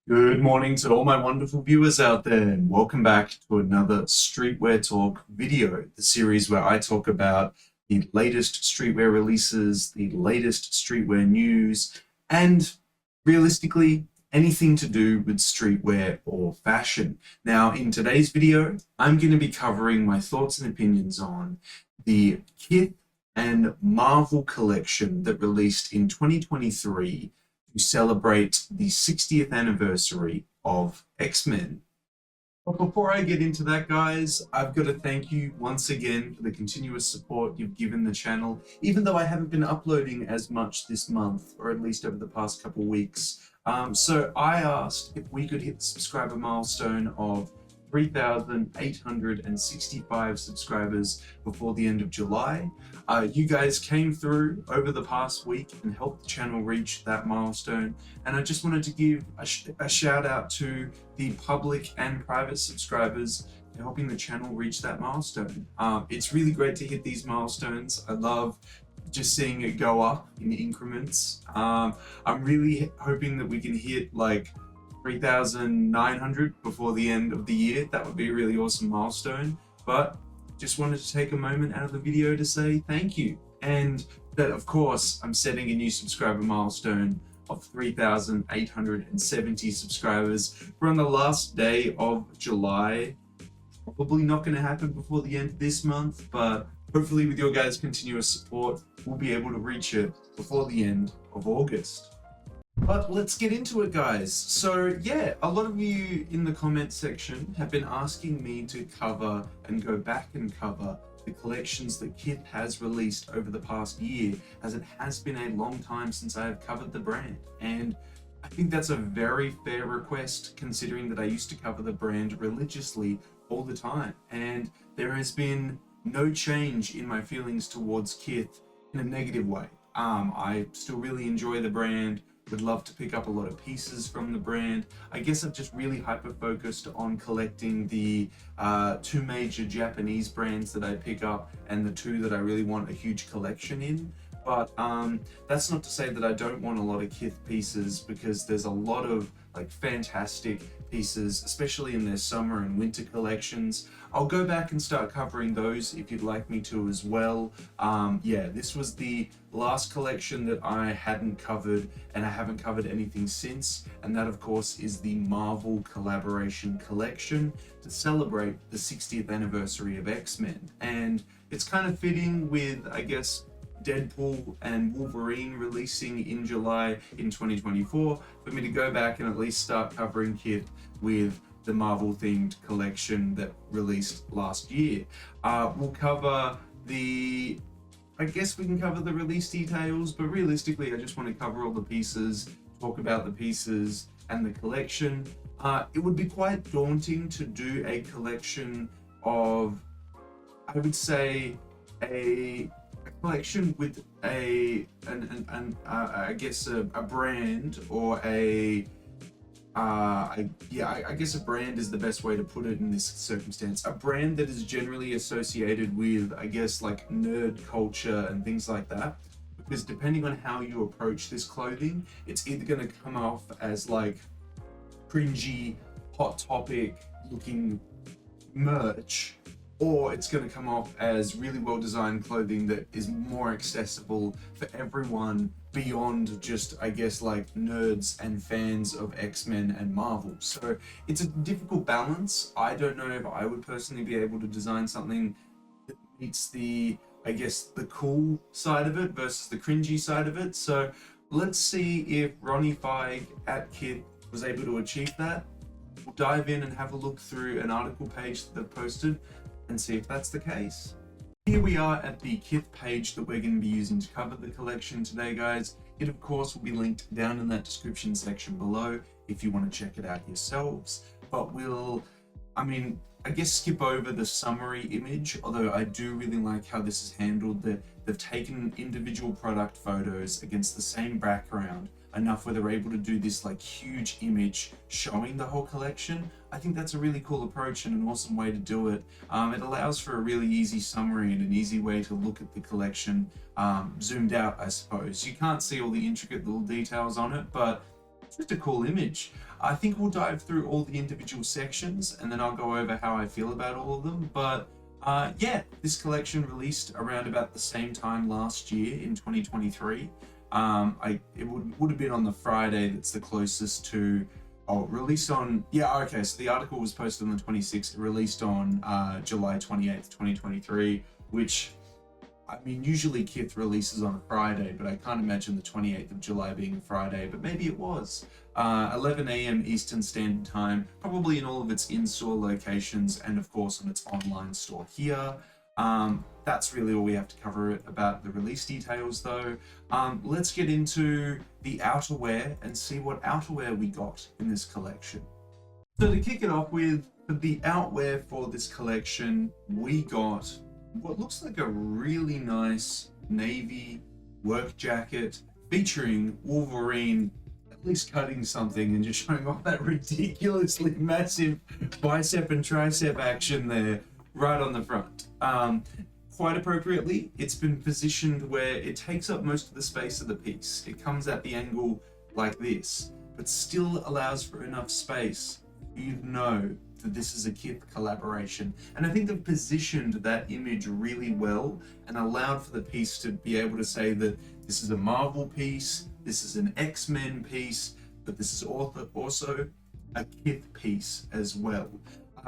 Good morning to all my wonderful viewers out there, and welcome back to another Streetwear Talk video, the series where I talk about the latest streetwear releases, the latest streetwear news, and realistically, anything to do with streetwear or fashion. Now, in today's video, I'm going to be covering my thoughts and opinions on the KITH and Marvel collection that released in 2023 to celebrate the 60th anniversary of X-Men. But before I get into that, guys, I've got to thank you once again for the continuous support you've given the channel, even though I haven't been uploading as much this month, or at least over the past couple weeks. So I asked if we could hit the subscriber milestone of 3,865 subscribers before the end of July. You guys came through over the past week and helped the channel reach that milestone. And I just wanted to give a shout out to the public and private subscribers for helping the channel reach that milestone. It's really great to hit these milestones. I love just seeing it go up in increments. I'm really hoping that we can hit like 3,900 before the end of the year. That would be a really awesome milestone. But just wanted to take a moment out of the video to say thank you. And that, of course, I'm setting a new subscriber milestone of 3,870 subscribers for on the last day of July. Probably not going to happen before the end of this month, but hopefully with your guys' continuous support, we'll be able to reach it before the end of August. But let's get into it, guys. So yeah, a lot of you in the comment section have been asking me to cover and go back and cover the collections that KITH has released over the past year, as it has been a long time since I have covered the brand. And I think that's a very fair request, considering that I used to cover the brand religiously all the time. And there has been no change in my feelings towards KITH in a negative way. I still really enjoy the brand. Would love to pick up a lot of pieces from the brand. I guess I've just really hyper-focused on collecting the two major Japanese brands that I pick up and the two that I really want a huge collection in. But that's not to say that I don't want a lot of KITH pieces, because there's a lot of like fantastic pieces, especially in their summer and winter collections. I'll go back and start covering those if you'd like me to as well. Yeah, this was the last collection that I hadn't covered, and I haven't covered anything since, and that of course is the Marvel collaboration collection to celebrate the 60th anniversary of X-Men. And it's kind of fitting with, I guess, Deadpool and Wolverine releasing in July in 2024 for me to go back and at least start covering KITH with the Marvel themed collection that released last year. We'll cover I guess we can cover the release details, but realistically I just want to cover all the pieces, talk about the pieces and the collection. It would be quite daunting to do a collection of, I would say, a collection with I guess a brand, or I guess a brand is the best way to put it in this circumstance. A brand that is generally associated with, I guess, like nerd culture and things like that. Because depending on how you approach this clothing, it's either going to come off as like cringy, hot topic looking merch, or it's going to come off as really well designed clothing that is more accessible for everyone beyond just, I guess, like nerds and fans of X-Men and Marvel. So it's a difficult balance. I don't know if I would personally be able to design something that meets the, I guess, the cool side of it versus the cringy side of it. So let's see if Ronnie Feig at KITH was able to achieve that. We'll dive in and have a look through an article page that they've posted and see if that's the case. Here we are at the KITH page that we're going to be using to cover the collection today, guys. It of course will be linked down in that description section below if you want to check it out yourselves. But I guess skip over the summary image, although I do really like how this is handled. They've taken individual product photos against the same background enough where they're able to do this like huge image showing the whole collection. I think that's a really cool approach and an awesome way to do it. It allows for a really easy summary and an easy way to look at the collection zoomed out, I suppose. You can't see all the intricate little details on it, but just a cool image. I think we'll dive through all the individual sections and then I'll go over how I feel about all of them. But yeah, this collection released around about the same time last year in 2023. It would have been on the Friday that's the closest to, released on, yeah, okay, so the article was posted on the 26th, it released on July 28th, 2023, which, I mean, usually KITH releases on a Friday, but I can't imagine the 28th of July being a Friday, but maybe it was. 11 a.m. Eastern Standard Time, probably in all of its in-store locations and of course on its online store here. That's really all we have to cover about the release details though. Let's get into the outerwear and see what outerwear we got in this collection. So to kick it off with, for the outerwear for this collection, we got what looks like a really nice navy work jacket featuring Wolverine at least cutting something and just showing off that ridiculously massive bicep and tricep action there right on the front. Quite appropriately, it's been positioned where it takes up most of the space of the piece. It comes at the angle like this, but still allows for enough space for you to know that this is a KITH collaboration. And I think they've positioned that image really well and allowed for the piece to be able to say that this is a Marvel piece, this is an X-Men piece, but this is also a KITH piece as well.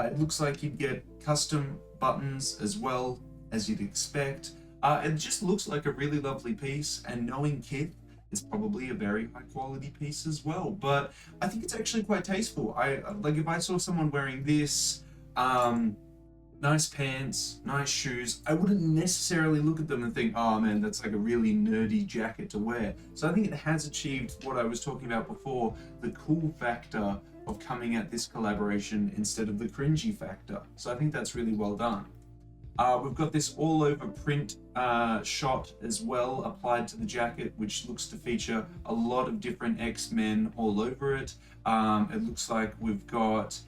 It looks like you'd get custom buttons as well as you'd expect. It just looks like a really lovely piece, and knowing KITH, is probably a very high quality piece as well. But I think it's actually quite tasteful. Like if I saw someone wearing this, nice pants, nice shoes, I wouldn't necessarily look at them and think, oh man, that's like a really nerdy jacket to wear. So I think it has achieved what I was talking about before, the cool factor of coming at this collaboration instead of the cringy factor. So I think that's really well done. We've got this all over print shot as well applied to the jacket, which looks to feature a lot of different X-Men all over it. It looks like we've got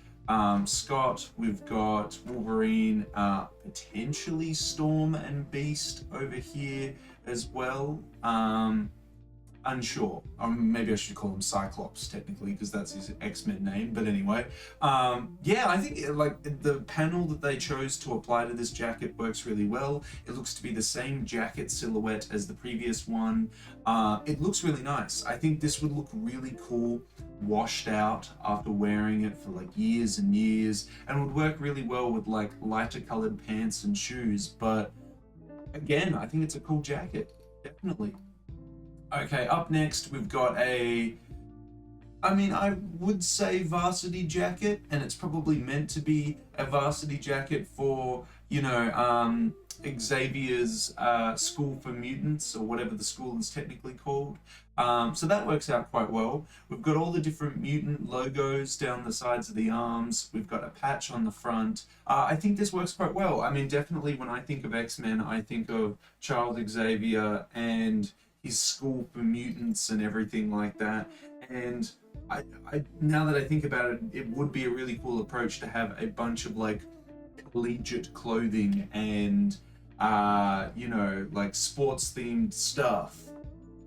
Scott, we've got Wolverine, potentially Storm and Beast over here as well. Unsure. Maybe I should call him Cyclops technically because that's his X-Men name. But anyway, yeah, I think like the panel that they chose to apply to this jacket works really well. It looks to be the same jacket silhouette as the previous one. It looks really nice. I think this would look really cool washed out after wearing it for like years and years, and would work really well with like lighter colored pants and shoes. But again, I think it's a cool jacket, definitely. Okay, up next we've got I would say varsity jacket, and it's probably meant to be a varsity jacket for, you know, Xavier's School for Mutants, or whatever the school is technically called. So that works out quite well. We've got all the different mutant logos down the sides of the arms. We've got a patch on the front. I think this works quite well. I mean, definitely when I think of X-Men, I think of Charles Xavier and his School for Mutants and everything like that. And I now that I think about it, it would be a really cool approach to have a bunch of like collegiate clothing and you know, like sports themed stuff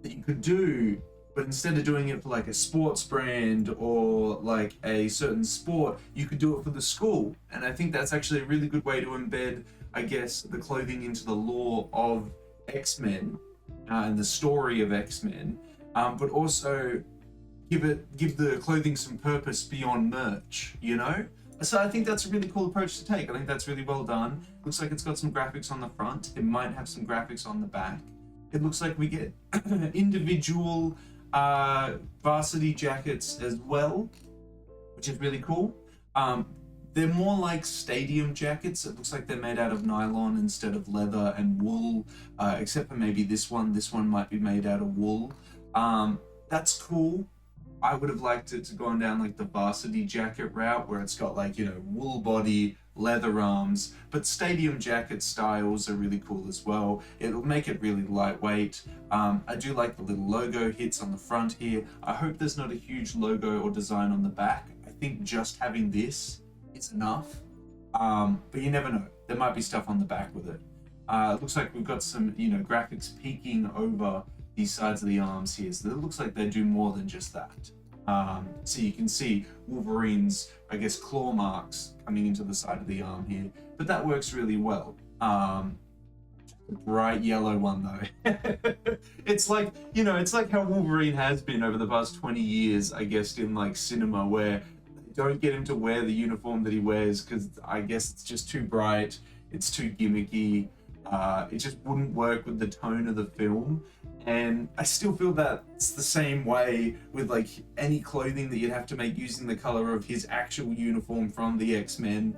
that you could do, but instead of doing it for like a sports brand or like a certain sport, you could do it for the school. And I think that's actually a really good way to embed, I guess, the clothing into the lore of X-Men and the story of X-Men, but also give the clothing some purpose beyond merch, you know? So I think that's a really cool approach to take. I think that's really well done. Looks like it's got some graphics on the front. It might have some graphics on the back. It looks like we get individual varsity jackets as well, which is really cool. They're more like stadium jackets. It looks like they're made out of nylon instead of leather and wool, except for maybe this one. This one might be made out of wool. That's cool. I would have liked it to go on down like the varsity jacket route where it's got like, you know, wool body, leather arms, but stadium jacket styles are really cool as well. It'll make it really lightweight. I do like the little logo hits on the front here. I hope there's not a huge logo or design on the back. I think just having this is enough, but you never know. There might be stuff on the back with it. It looks like we've got some, you know, graphics peeking over these sides of the arms here, so it looks like they do more than just that. So you can see Wolverine's, I guess, claw marks coming into the side of the arm here, but that works really well. The bright yellow one though. It's like, you know, it's like how Wolverine has been over the past 20 years, I guess, in like cinema, where they don't get him to wear the uniform that he wears because I guess it's just too bright, it's too gimmicky, it just wouldn't work with the tone of the film. And I still feel that it's the same way with like any clothing that you'd have to make using the color of his actual uniform from the X-Men,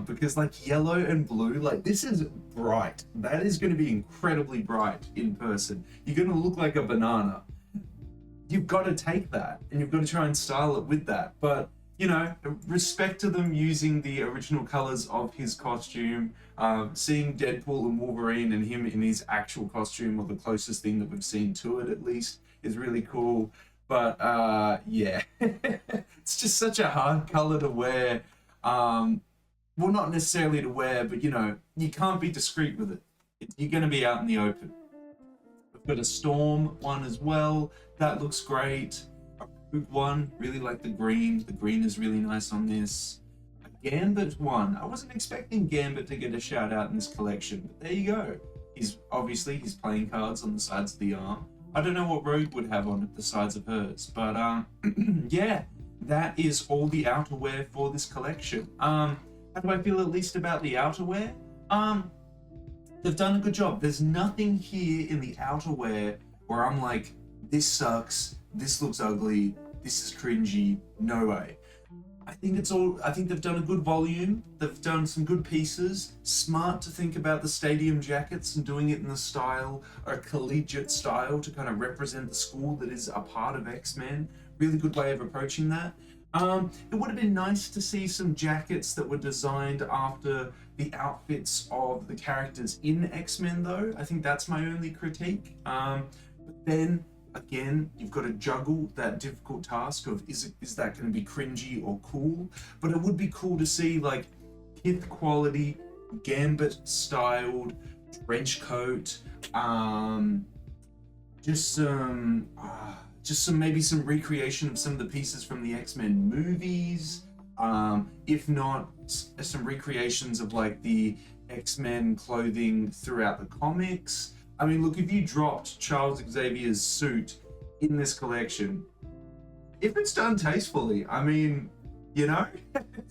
because like yellow and blue, like this is bright. That is going to be incredibly bright in person. You're going to look like a banana. You've got to take that and you've got to try and style it with that. But you know, respect to them using the original colors of his costume. Seeing Deadpool and Wolverine and him in his actual costume, or the closest thing that we've seen to it at least, is really cool. But yeah, it's just such a hard color to wear. Well, not necessarily to wear, but you know, you can't be discreet with it. You're going to be out in the open. We've got a Storm one as well. That looks great. One, really like the green. The green is really nice on this. A Gambit one. I wasn't expecting Gambit to get a shout out in this collection, but there you go. He's obviously he's playing cards on the sides of the arm. I don't know what Rogue would have on the sides of hers, but yeah, that is all the outerwear for this collection. How do I feel at least about the outerwear? They've done a good job. There's nothing here in the outerwear where I'm like, this sucks, this looks ugly, this is cringy, no way. I think they've done a good volume, they've done some good pieces, smart to think about the stadium jackets and doing it in the style, or a collegiate style to kind of represent the school that is a part of X-Men. Really good way of approaching that. It would have been nice to see some jackets that were designed after the outfits of the characters in X-Men though. I think that's my only critique. But then, again, you've got to juggle that difficult task of is that going to be cringy or cool? But it would be cool to see like KITH quality, Gambit styled trench coat, just some maybe some recreation of some of the pieces from the X-Men movies. If not, some recreations of like the X-Men clothing throughout the comics. I mean, look, if you dropped Charles Xavier's suit in this collection, if it's done tastefully, I mean, you know,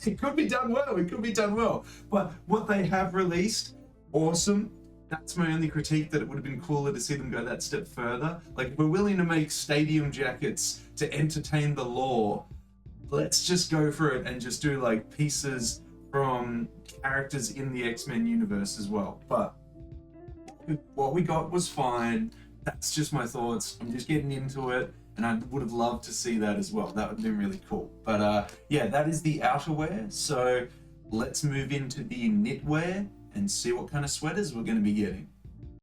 it could be done well. It could be done well. But what they have released, awesome. That's my only critique, that it would have been cooler to see them go that step further. Like, if we're willing to make stadium jackets to entertain the lore, let's just go for it and just do like pieces from characters in the X-Men universe as well. But what we got was fine. That's just my thoughts. I'm just getting into it, and I would have loved to see that as well. That would have been really cool. But yeah, that is the outerwear. So let's move into the knitwear and see what kind of sweaters we're going to be getting.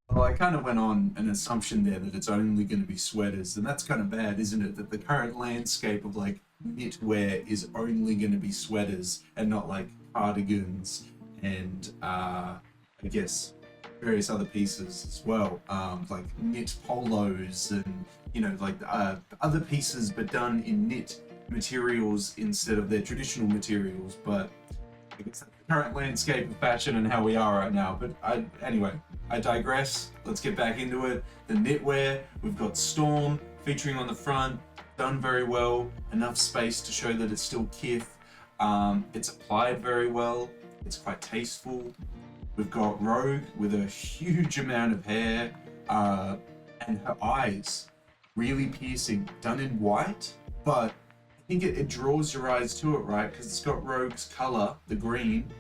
Well, I kind of went on an assumption there that it's only going to be sweaters, and that's kind of bad, isn't it? That the current landscape of like knitwear is only going to be sweaters and not like cardigans and I guess various other pieces as well, like knit polos and, you know, like other pieces but done in knit materials instead of their traditional materials. But I guess that's the current landscape of fashion and how we are right now. But anyway, I digress. Let's get back into it. The knitwear, we've got Storm featuring on the front, done very well, enough space to show that it's still KITH. It's applied very well, it's quite tasteful. We've got Rogue with a huge amount of hair, and her eyes really piercing, done in white, but I think it draws your eyes to it, right? Because it's got Rogue's color, the green.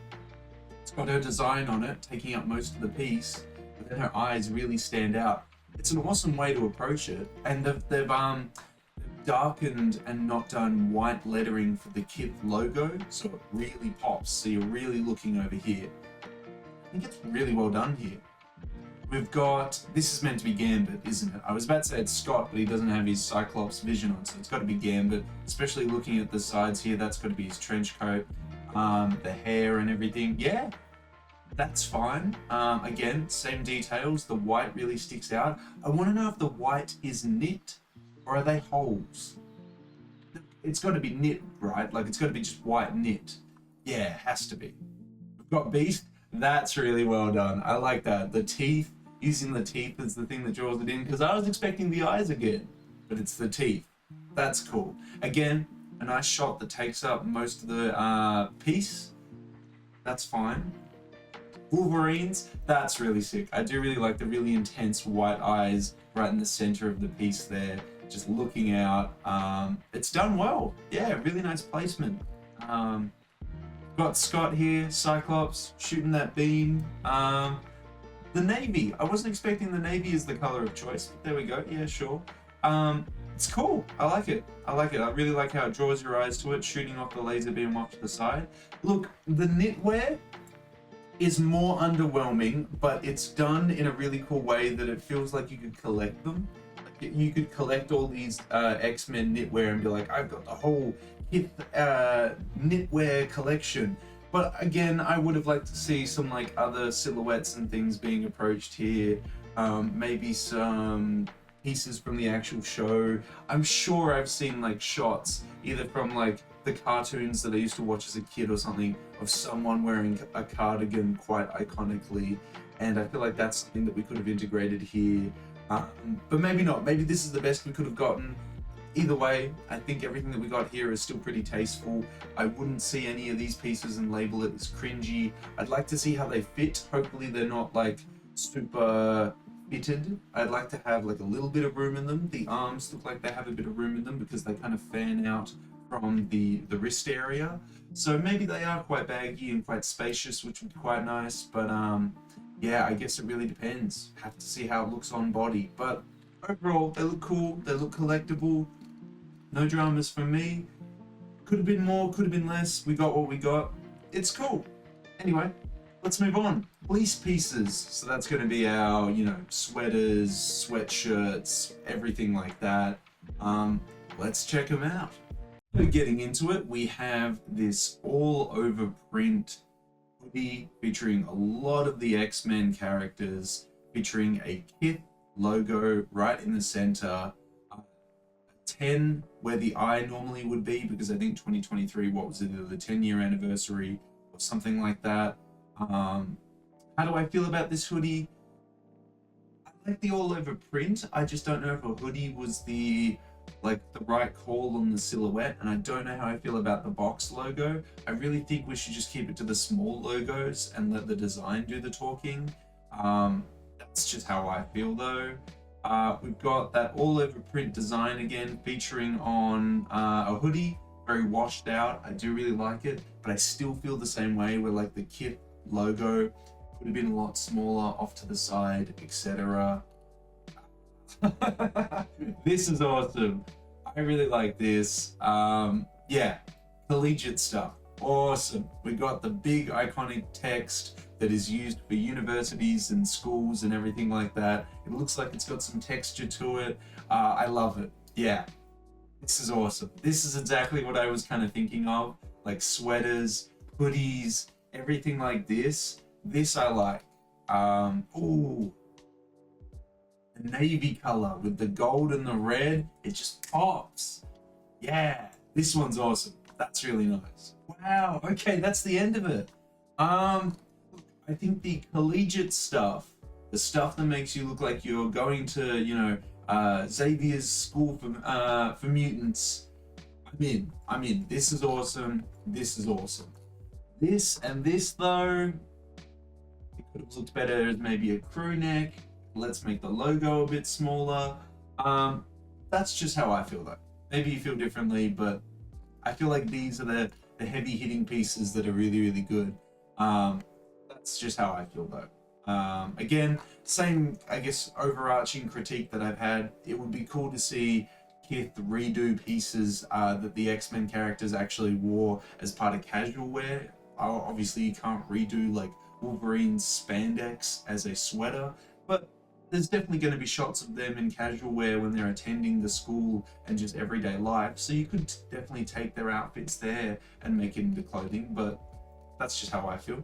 It's got her design on it, taking up most of the piece, but then her eyes really stand out. It's an awesome way to approach it, and they've darkened and not done white lettering for the KITH logo, so it really pops. So you're really looking over here. I think it's really well done here. We've got, this is meant to be Gambit, isn't it? I was about to say it's Scott, but he doesn't have his Cyclops vision on, so it's got to be Gambit. Especially looking at the sides here, that's got to be his trench coat, the hair and everything. Yeah, that's fine. Again, same details. The white really sticks out. I want to know if the white is knit or are they holes? it's got to be knit, right? Like it's got to be just white knit. Yeah, it has to be. We've got Beast. That's really well done. I like that. The teeth, using the teeth as the thing that draws it in, because I was expecting the eyes again, but it's the teeth. That's cool. Again, a nice shot that takes up most of the piece. That's fine. Wolverines, that's really sick. I do really like the really intense white eyes right in the center of the piece there, just looking out. It's done well. Yeah, really nice placement. Got Scott here, Cyclops, shooting that beam. The navy, I wasn't expecting the navy as the color of choice, but there we go. Yeah, sure. It's cool. I like it. I like it. I really like how it draws your eyes to it, shooting off the laser beam off to the side. Look, the knitwear is more underwhelming, but it's done in a really cool way that it feels like you could collect them. Like you could collect all these X-Men knitwear and be like, I've got the whole KITH knitwear collection. But again, I would have liked to see some like other silhouettes and things being approached here. Maybe some pieces from the actual show. I'm sure I've seen like shots either from like the cartoons that I used to watch as a kid or something of someone wearing a cardigan quite iconically, and I feel like that's something that we could have integrated here, but maybe not. Maybe this is the best we could have gotten. Either way, I think everything that we got here is still pretty tasteful. I wouldn't see any of these pieces and label it as cringy. I'd like to see how they fit. Hopefully they're not like super fitted. I'd like to have like a little bit of room in them. The arms look like they have a bit of room in them because they kind of fan out from the wrist area. So maybe they are quite baggy and quite spacious, which would be quite nice. But yeah, I guess it really depends. Have to see how it looks on body. But overall, they look cool. They look collectible. No dramas from me. Could have been more, could have been less. We got what we got. It's cool. Anyway, let's move on. Fleece pieces. So that's going to be our, you know, sweaters, sweatshirts, everything like that. Let's check them out. So getting into it, we have this all over print hoodie featuring a lot of the X-Men characters, featuring a KITH logo right in the center. 10 where the eye normally would be, because I think 2023, what was it, the 10-year anniversary or something like that. How do I feel about this hoodie? I like the all over print. I just don't know if a hoodie was the right call on the silhouette, and I don't know how I feel about the box logo. I really think we should just keep it to the small logos and let the design do the talking. That's just how I feel though. We've got that all over print design again, featuring on a hoodie, very washed out. I do really like it, but I still feel the same way where like the KITH logo could have been a lot smaller off to the side, etc. This is awesome. I really like this. Yeah, collegiate stuff. Awesome. We got the big iconic text that is used for universities and schools and everything like that. It looks like it's got some texture to it. I love it. Yeah, this is awesome. This is exactly what I was kind of thinking of, like sweaters, hoodies, everything like this. This I like. Ooh, the navy color with the gold and the red, it just pops. Yeah, this one's awesome. That's really nice. Wow, okay, that's the end of it. I think the collegiate stuff, the stuff that makes you look like you're going to, you know, Xavier's school for mutants, I'm in. This is awesome. This is awesome. This and this though, it could have looked better as maybe a crew neck. Let's make the logo a bit smaller. That's just how I feel though. Maybe you feel differently, but I feel like these are the heavy hitting pieces that are really, really good. That's just how I feel though. Again, same, I guess, overarching critique that I've had. It would be cool to see KITH redo pieces that the X-Men characters actually wore as part of casual wear. Obviously, you can't redo like Wolverine's spandex as a sweater, but there's definitely going to be shots of them in casual wear when they're attending the school and just everyday life. So you could definitely take their outfits there and make it into clothing, but that's just how I feel.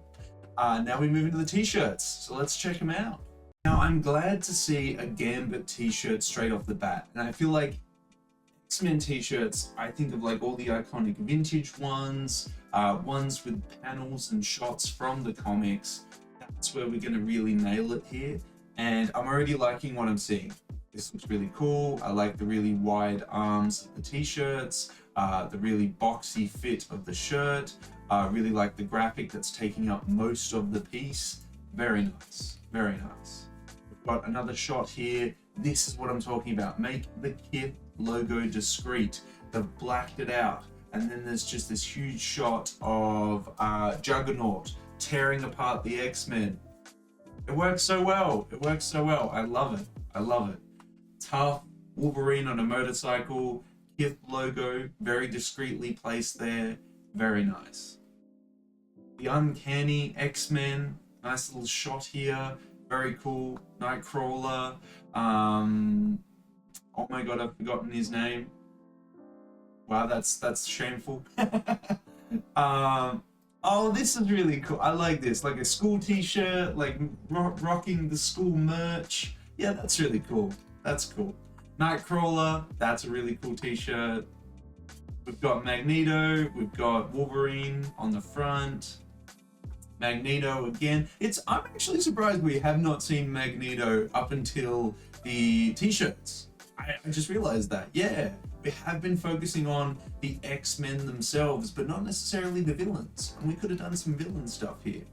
Now we move into the t-shirts, so let's check them out. Now I'm glad to see a Gambit t-shirt straight off the bat, and I feel like X-Men t-shirts, I think of like all the iconic vintage ones, ones with panels and shots from the comics. That's where we're gonna really nail it here. And I'm already liking what I'm seeing. This looks really cool. I like the really wide arms of the t-shirts, the really boxy fit of the shirt. Really like the graphic that's taking up most of the piece. Very nice, very nice. We've got another shot here. This is what I'm talking about. Make the KITH logo discreet. They've blacked it out. And then there's just this huge shot of Juggernaut tearing apart the X-Men. It works so well. It works so well. I love it. I love it. Tough Wolverine on a motorcycle. KITH logo very discreetly placed there. Very nice. The Uncanny X-Men. Nice little shot here. Very cool. Nightcrawler. Oh my god, I've forgotten his name. Wow, that's shameful. Oh, this is really cool. I like this. Like a school t-shirt, like rocking the school merch. Yeah, that's really cool. That's cool. Nightcrawler, that's a really cool t-shirt. We've got Magneto, we've got Wolverine on the front. Magneto again. I'm actually surprised we have not seen Magneto up until the t-shirts. I just realized that. Yeah, we have been focusing on the X-Men themselves, but not necessarily the villains. And we could have done some villain stuff here.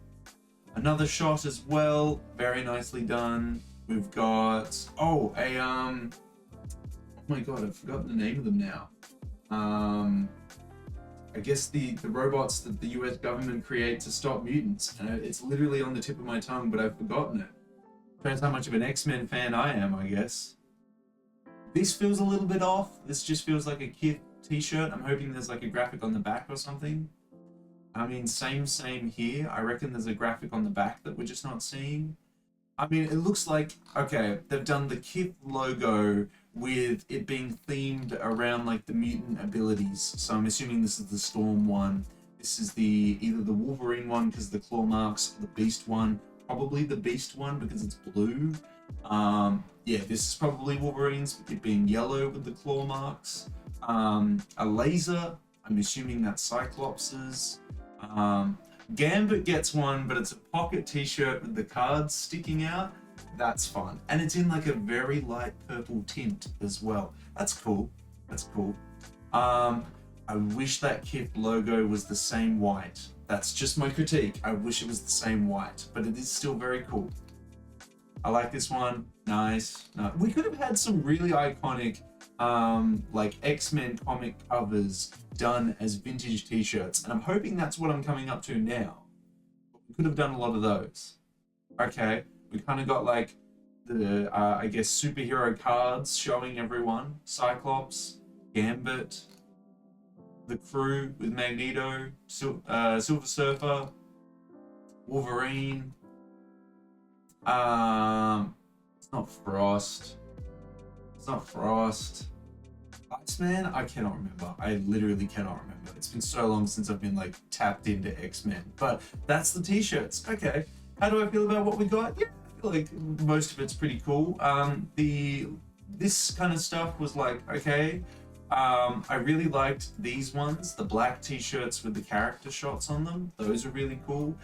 Another shot as well, very nicely done. We've got, oh my god, I've forgotten the name of them now. I guess the robots that the US government create to stop mutants. It's literally on the tip of my tongue, but I've forgotten it. Shows how much of an X-Men fan I am, I guess. This feels a little bit off. This just feels like a KITH t-shirt. I'm hoping there's like a graphic on the back or something. I mean, same here. I reckon there's a graphic on the back that we're just not seeing. I mean, it looks like, okay, they've done the KITH logo with it being themed around like the mutant abilities. So I'm assuming this is the Storm one. This is either the Wolverine one because the claw marks, the Beast one, probably the Beast one because it's blue. Yeah, this is probably Wolverine's, it being yellow with the claw marks. A laser, I'm assuming that's Cyclops's. Gambit gets one, but it's a pocket t-shirt with the cards sticking out. That's fun. And it's in like a very light purple tint as well. That's cool. That's cool. I wish that KITH logo was the same white. That's just my critique. I wish it was the same white, but it is still very cool. I like this one. Nice. We could have had some really iconic like X-Men comic covers done as vintage t-shirts, and I'm hoping that's what I'm coming up to now. We could have done a lot of those. Okay, we kind of got like the I guess superhero cards showing everyone. Cyclops, Gambit, the crew with Magneto, Silver Surfer, Wolverine. It's not Frost. It's not Frost. Iceman? I cannot remember. I literally cannot remember. It's been so long since I've been like tapped into X-Men. But that's the t-shirts. Okay. How do I feel about what we got? Yeah, I feel like most of it's pretty cool. This kind of stuff was like, okay. I really liked these ones, the black t-shirts with the character shots on them. Those are really cool.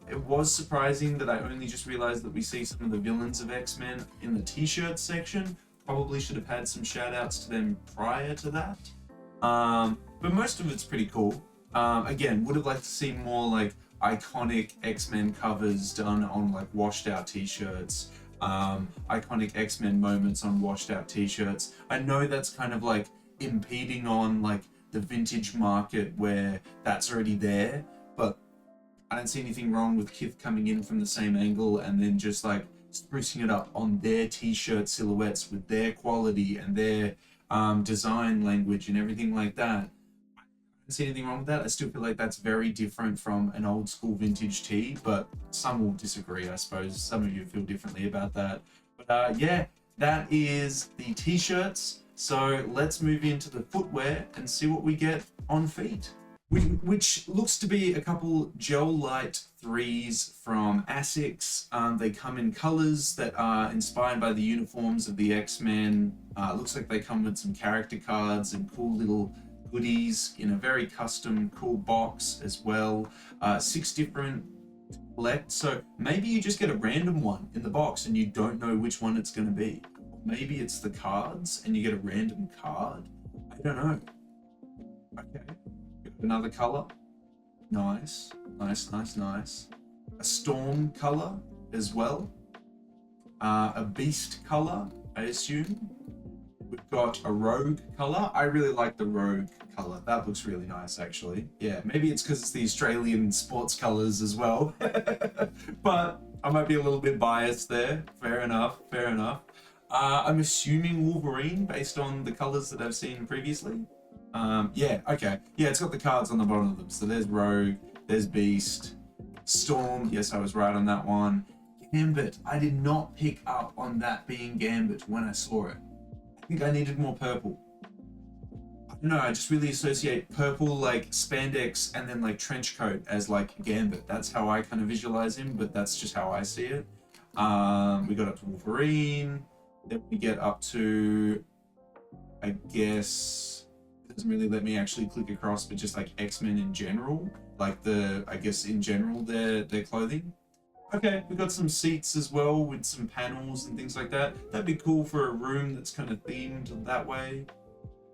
It was surprising that I only just realized that we see some of the villains of X-Men in the t-shirt section. Probably should have had some shout outs to them prior to that. But most of it's pretty cool. Again, would have liked to see more like iconic X-Men covers done on like washed out t-shirts. Iconic X-Men moments on washed out t-shirts. I know that's kind of like impeding on like the vintage market where that's already there, but I don't see anything wrong with KITH coming in from the same angle and then just like sprucing it up on their t-shirt silhouettes with their quality and their design language and everything like that. I don't see anything wrong with that. I still feel like that's very different from an old school vintage tee, but some will disagree, I suppose. Some of you feel differently about that. But yeah, that is the t-shirts. So let's move into the footwear and see what we get on feet. which looks to be a couple gel light threes from Asics. They come in colors that are inspired by the uniforms of the X-Men. Looks like they come with some character cards and cool little goodies in a very custom, cool box as well. 6 different to collect. So maybe you just get a random one in the box and you don't know which one it's going to be. Or maybe it's the cards and you get a random card. I don't know. Okay. Another color. Nice. Nice. A storm color as well. A beast color, I assume. We've got a rogue color. I really like the rogue color. That looks really nice, actually. Yeah, maybe it's because it's the Australian sports colors as well. But I might be a little bit biased there. Fair enough. I'm assuming Wolverine based on the colors that I've seen previously. Yeah, okay. Yeah, it's got the cards on the bottom of them. So there's Rogue, there's Beast, Storm. Yes, I was right on that one. Gambit. I did not pick up on that being Gambit when I saw it. I think I needed more purple. I don't know, I just really associate purple, like spandex, and then like trench coat as like Gambit. That's how I kind of visualize him, but that's just how I see it. We got up to Wolverine. Then we get up to, I guess, doesn't really let me actually click across, but just like X-Men in general, like I guess in general their clothing. Okay, we got some seats as well with some panels and things like that. That'd be cool for a room that's kind of themed that way.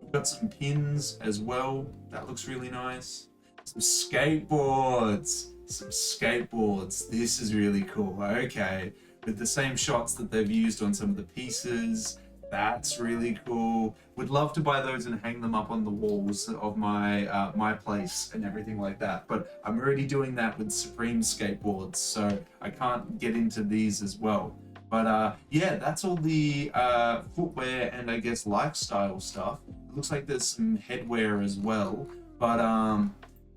We've got some pins as well. That looks really nice. Some skateboards. This is really cool. Okay, with the same shots that they've used on some of the pieces. That's really cool. Would love to buy those and hang them up on the walls of my my place and everything like that. But I'm already doing that with Supreme skateboards, so I can't get into these as well. But yeah, that's all the footwear and I guess lifestyle stuff. It looks like there's some headwear as well. But I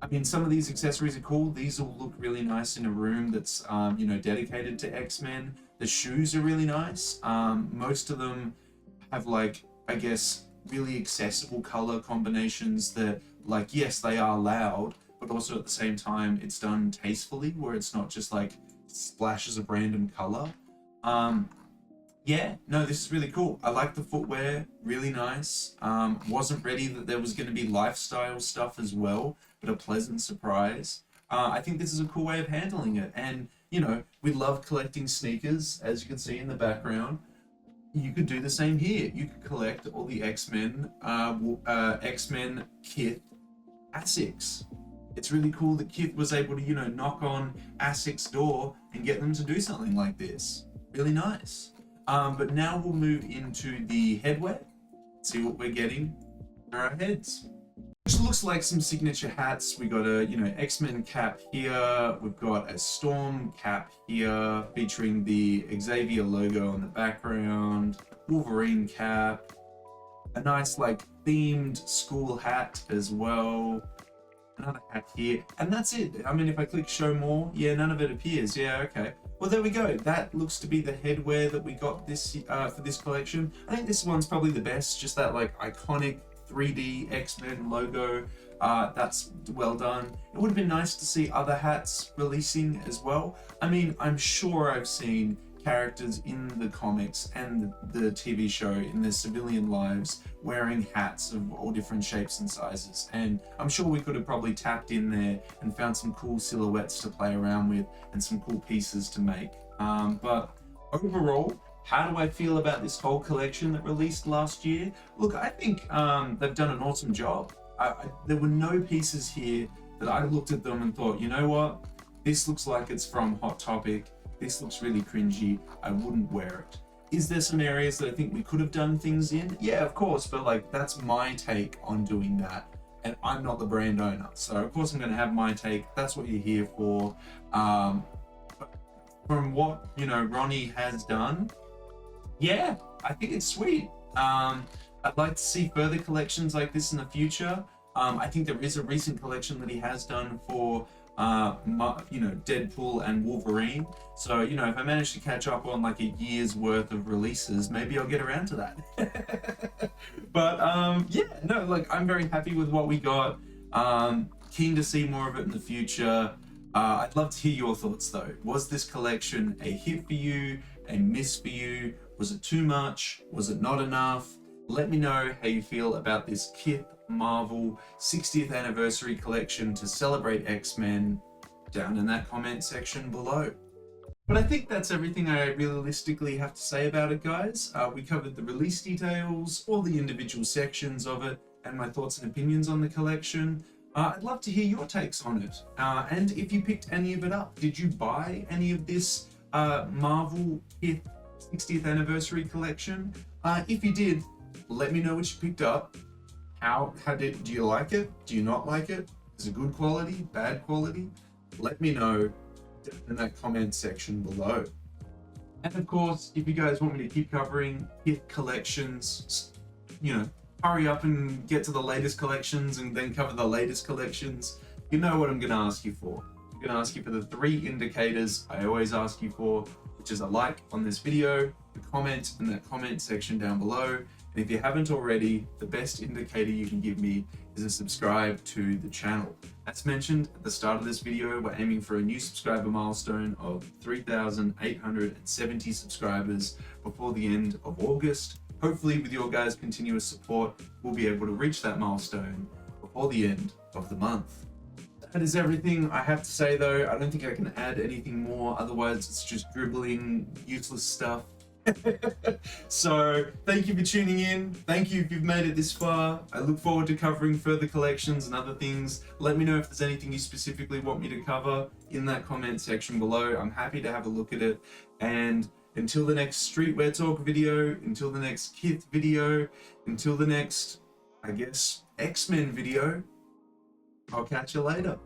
mean, some of these accessories are cool. These all look really nice in a room that's you know, dedicated to X-Men. The shoes are really nice. Most of them have like, I guess, really accessible color combinations that, like, yes, they are loud, but also at the same time it's done tastefully, where it's not just like splashes of random color. Yeah, no, this is really cool. I like the footwear, really nice. Wasn't ready that there was going to be lifestyle stuff as well, but a pleasant surprise. I think this is a cool way of handling it. And, you know, we love collecting sneakers, as you can see in the background. You could do the same here. You could collect all the X-Men, X-Men KITH Asics. It's really cool that KITH was able to, you know, knock on Asics' door and get them to do something like this. Really nice. But now we'll move into the headwear, see what we're getting for our heads. Which looks like some signature hats. We got a, you know, X-Men cap here. We've got a Storm cap here featuring the Xavier logo on the background. Wolverine cap. A nice like themed school hat as well. Another hat here. And that's it. I mean, if I click show more, yeah, none of it appears. Yeah, okay. Well, there we go. That looks to be the headwear that we got this for this collection. I think this one's probably the best. Just that like iconic 3D X-Men logo. That's well done. It would have been nice to see other hats releasing as well. I mean, I'm sure I've seen characters in the comics and the TV show in their civilian lives wearing hats of all different shapes and sizes, and I'm sure we could have probably tapped in there and found some cool silhouettes to play around with and some cool pieces to make. But overall, how do I feel about this whole collection that released last year? Look, I think they've done an awesome job. There were no pieces here that I looked at them and thought, you know what, this looks like it's from Hot Topic. This looks really cringy. I wouldn't wear it. Is there some areas that I think we could have done things in? Yeah, of course, but like that's my take on doing that. And I'm not the brand owner. So of course I'm gonna have my take. That's what you're here for. But from what, you know, Ronnie has done, yeah, I think it's sweet. I'd like to see further collections like this in the future. I think there is a recent collection that he has done for you know, Deadpool and Wolverine. So, you know, if I manage to catch up on like a year's worth of releases, maybe I'll get around to that. But yeah, no, like I'm very happy with what we got. keen to see more of it in the future. I'd love to hear your thoughts though. Was this collection a hit for you, a miss for you? Was it too much? Was it not enough? Let me know how you feel about this KITH Marvel 60th anniversary collection to celebrate X-Men down in that comment section below. But I think that's everything I realistically have to say about it, guys. We covered the release details, all the individual sections of it, and my thoughts and opinions on the collection. I'd love to hear your takes on it. And if you picked any of it up, did you buy any of this Marvel KITH 60th anniversary collection? If you did, let me know what you picked up. Do you like it? Do you not like it? Is it good quality, bad quality? Let me know in that comment section below. And of course, if you guys want me to keep covering KITH collections, you know, hurry up and get to the latest collections and then cover the latest collections, you know what I'm going to ask you for. I'm going to ask you for the 3 indicators I always ask you for, which is a like on this video, a comment in that comment section down below, and if you haven't already, the best indicator you can give me is a subscribe to the channel. As mentioned at the start of this video, we're aiming for a new subscriber milestone of 3,870 subscribers before the end of August. Hopefully with your guys' continuous support, we'll be able to reach that milestone before the end of the month. That is everything I have to say though. I don't think I can add anything more, otherwise it's just dribbling, useless stuff. So thank you for tuning in. Thank you if you've made it this far. I look forward to covering further collections and other things. Let me know if there's anything you specifically want me to cover in that comment section below. I'm happy to have a look at it. And until the next Streetwear Talk video, until the next KITH video, until the next, I guess, X-Men video, I'll catch you later.